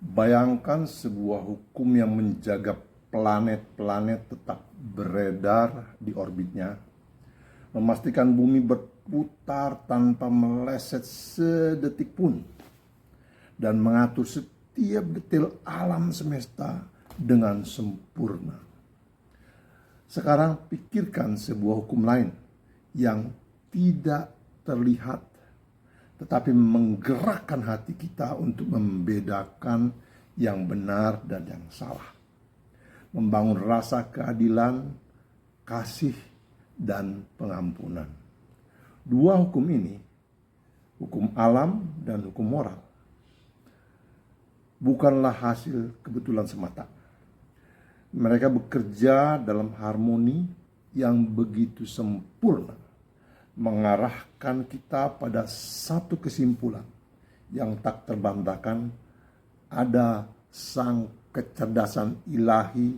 Bayangkan sebuah hukum yang menjaga planet-planet tetap beredar di orbitnya, memastikan bumi berputar tanpa meleset sedetik pun, dan mengatur setiap detail alam semesta dengan sempurna. Sekarang pikirkan sebuah hukum lain yang tidak terlihat tetapi menggerakkan hati kita untuk membedakan yang benar dan yang salah. Membangun rasa keadilan, kasih, dan pengampunan. Dua hukum ini, hukum alam dan hukum moral, bukanlah hasil kebetulan semata. Mereka bekerja dalam harmoni yang begitu sempurna, mengarahkan kita pada satu kesimpulan yang tak terbantahkan: ada sang kecerdasan ilahi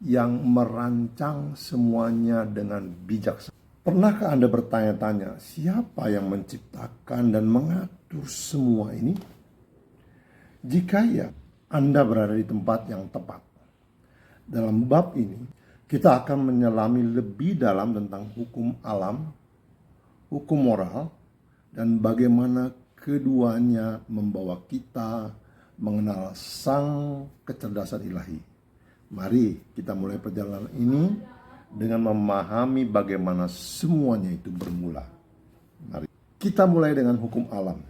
yang merancang semuanya dengan bijaksana. Pernahkah Anda bertanya-tanya, siapa yang menciptakan dan mengatur semua ini? Jika ya, Anda berada di tempat yang tepat. Dalam bab ini, kita akan menyelami lebih dalam tentang hukum alam, hukum moral, dan bagaimana keduanya membawa kita mengenal sang kecerdasan ilahi. Mari kita mulai perjalanan ini dengan memahami bagaimana semuanya itu bermula. Mari kita mulai dengan hukum alam.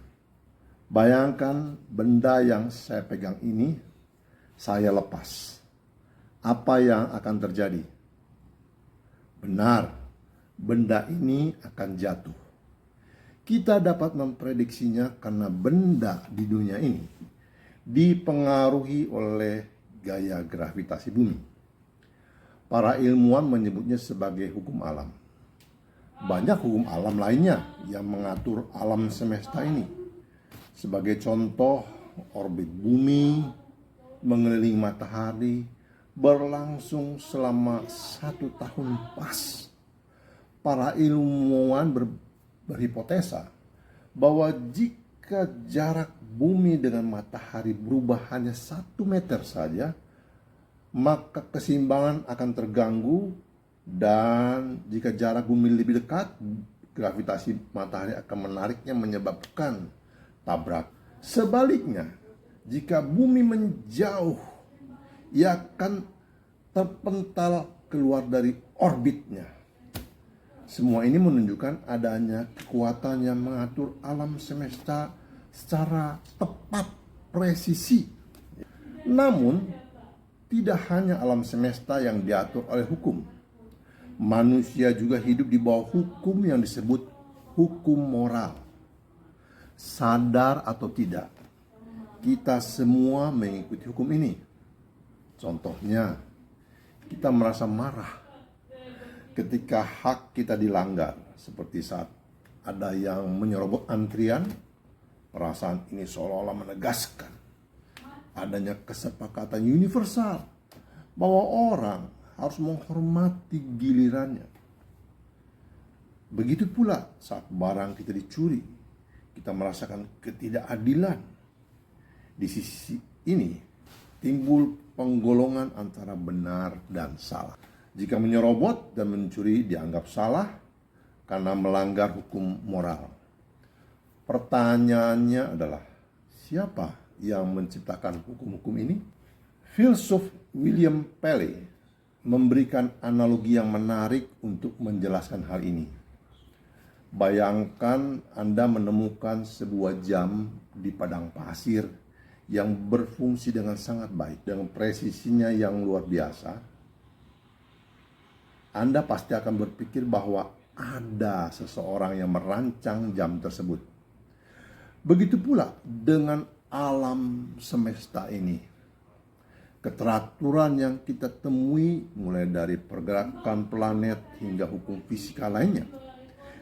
Bayangkan benda yang saya pegang ini, saya lepas. Apa yang akan terjadi? Benar, benda ini akan jatuh. Kita dapat memprediksinya karena benda di dunia ini dipengaruhi oleh gaya gravitasi bumi. Para ilmuwan menyebutnya sebagai hukum alam. Banyak hukum alam lainnya yang mengatur alam semesta ini. Sebagai contoh, orbit bumi mengelilingi matahari berlangsung selama 1 tahun pas. Para ilmuwan berhipotesa bahwa jika jarak bumi dengan matahari berubah hanya 1 meter saja, maka keseimbangan akan terganggu, dan jika jarak bumi lebih dekat, gravitasi matahari akan menariknya menyebabkan tabrak. Sebaliknya, jika bumi menjauh, ia akan terpental keluar dari orbitnya. Semua ini menunjukkan adanya kekuatan yang mengatur alam semesta secara tepat presisi. Namun, tidak hanya alam semesta yang diatur oleh hukum. Manusia juga hidup di bawah hukum yang disebut hukum moral. Sadar atau tidak, kita semua mengikuti hukum ini. Contohnya, kita merasa marah ketika hak kita dilanggar, seperti saat ada yang menyerobot antrian. Perasaan ini seolah-olah menegaskan adanya kesepakatan universal bahwa orang harus menghormati gilirannya. Begitu pula saat barang kita dicuri, kita merasakan ketidakadilan. Di sisi ini timbul penggolongan antara benar dan salah. Jika menyerobot dan mencuri dianggap salah karena melanggar hukum moral. Pertanyaannya adalah, siapa yang menciptakan hukum-hukum ini? Filsuf William Paley memberikan analogi yang menarik untuk menjelaskan hal ini. Bayangkan Anda menemukan sebuah jam di padang pasir yang berfungsi dengan sangat baik, dengan presisinya yang luar biasa. Anda pasti akan berpikir bahwa ada seseorang yang merancang jam tersebut. Begitu pula dengan alam semesta ini. Keteraturan yang kita temui mulai dari pergerakan planet hingga hukum fisika lainnya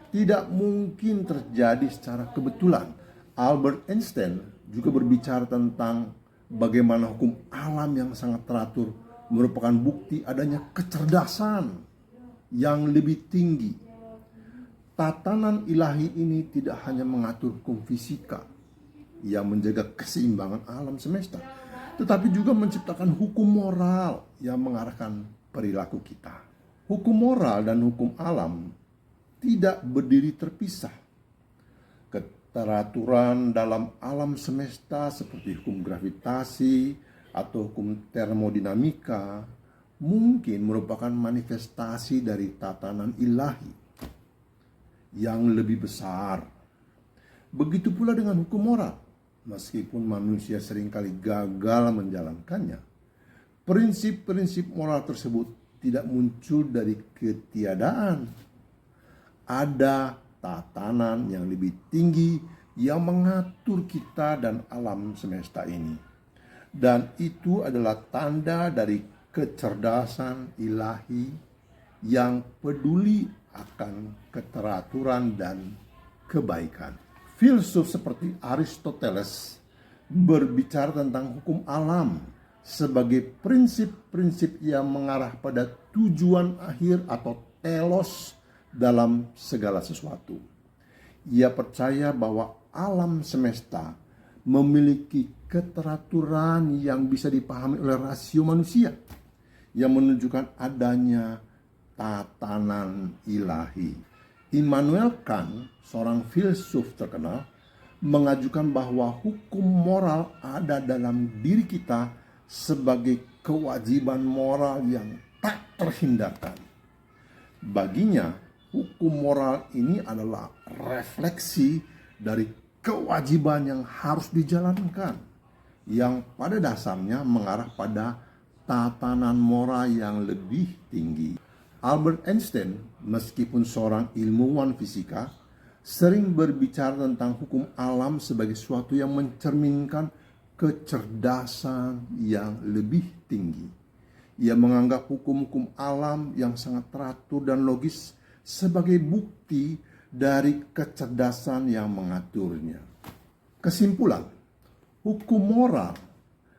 tidak mungkin terjadi secara kebetulan. Albert Einstein juga berbicara tentang bagaimana hukum alam yang sangat teratur merupakan bukti adanya kecerdasan yang lebih tinggi. Tatanan ilahi ini tidak hanya mengatur hukum fisika yang menjaga keseimbangan alam semesta, tetapi juga menciptakan hukum moral yang mengarahkan perilaku kita. Hukum moral dan hukum alam tidak berdiri terpisah. Keteraturan dalam alam semesta seperti hukum gravitasi atau hukum termodinamika mungkin merupakan manifestasi dari tatanan ilahi yang lebih besar. Begitu pula dengan hukum moral. Meskipun manusia seringkali gagal menjalankannya, prinsip-prinsip moral tersebut tidak muncul dari ketiadaan. Ada tatanan yang lebih tinggi yang mengatur kita dan alam semesta ini. Dan itu adalah tanda dari kecerdasan ilahi yang peduli akan keteraturan dan kebaikan. Filsuf seperti Aristoteles berbicara tentang hukum alam sebagai prinsip-prinsip yang mengarah pada tujuan akhir atau telos dalam segala sesuatu. Ia percaya bahwa alam semesta memiliki keteraturan yang bisa dipahami oleh rasio manusia yang menunjukkan adanya tatanan ilahi. Immanuel Kant, seorang filsuf terkenal, mengajukan bahwa hukum moral ada dalam diri kita sebagai kewajiban moral yang tak terhindarkan. Baginya, hukum moral ini adalah refleksi dari kewajiban yang harus dijalankan, yang pada dasarnya mengarah pada tatanan moral yang lebih tinggi. Albert Einstein, meskipun seorang ilmuwan fisika, sering berbicara tentang hukum alam sebagai sesuatu yang mencerminkan kecerdasan yang lebih tinggi. Ia menganggap hukum-hukum alam yang sangat teratur dan logis sebagai bukti dari kecerdasan yang mengaturnya. Kesimpulan, hukum moral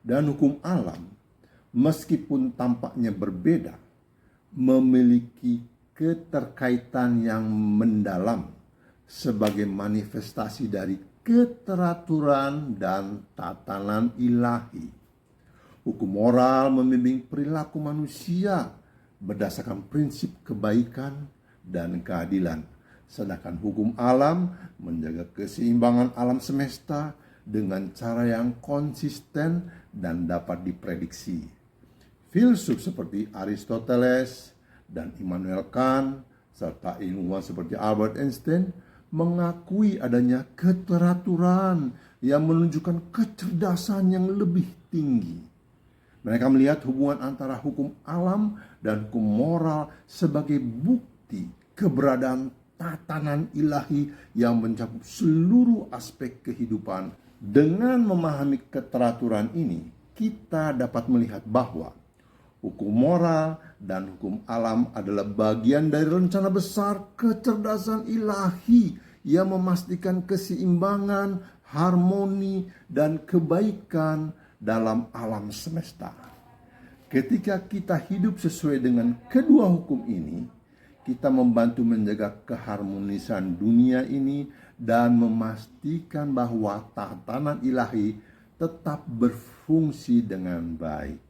dan hukum alam, meskipun tampaknya berbeda, memiliki keterkaitan yang mendalam sebagai manifestasi dari keteraturan dan tatanan ilahi. Hukum moral membimbing perilaku manusia berdasarkan prinsip kebaikan dan keadilan, sedangkan hukum alam menjaga keseimbangan alam semesta dengan cara yang konsisten dan dapat diprediksi. Filsuf seperti Aristoteles dan Immanuel Kant serta ilmuwan seperti Albert Einstein mengakui adanya keteraturan yang menunjukkan kecerdasan yang lebih tinggi. Mereka melihat hubungan antara hukum alam dan hukum moral sebagai bukti keberadaan tatanan ilahi yang mencakup seluruh aspek kehidupan. Dengan memahami keteraturan ini, kita dapat melihat bahwa hukum moral dan hukum alam adalah bagian dari rencana besar kecerdasan ilahi yang memastikan keseimbangan, harmoni, dan kebaikan dalam alam semesta. Ketika kita hidup sesuai dengan kedua hukum ini, kita membantu menjaga keharmonisan dunia ini dan memastikan bahwa tatanan ilahi tetap berfungsi dengan baik.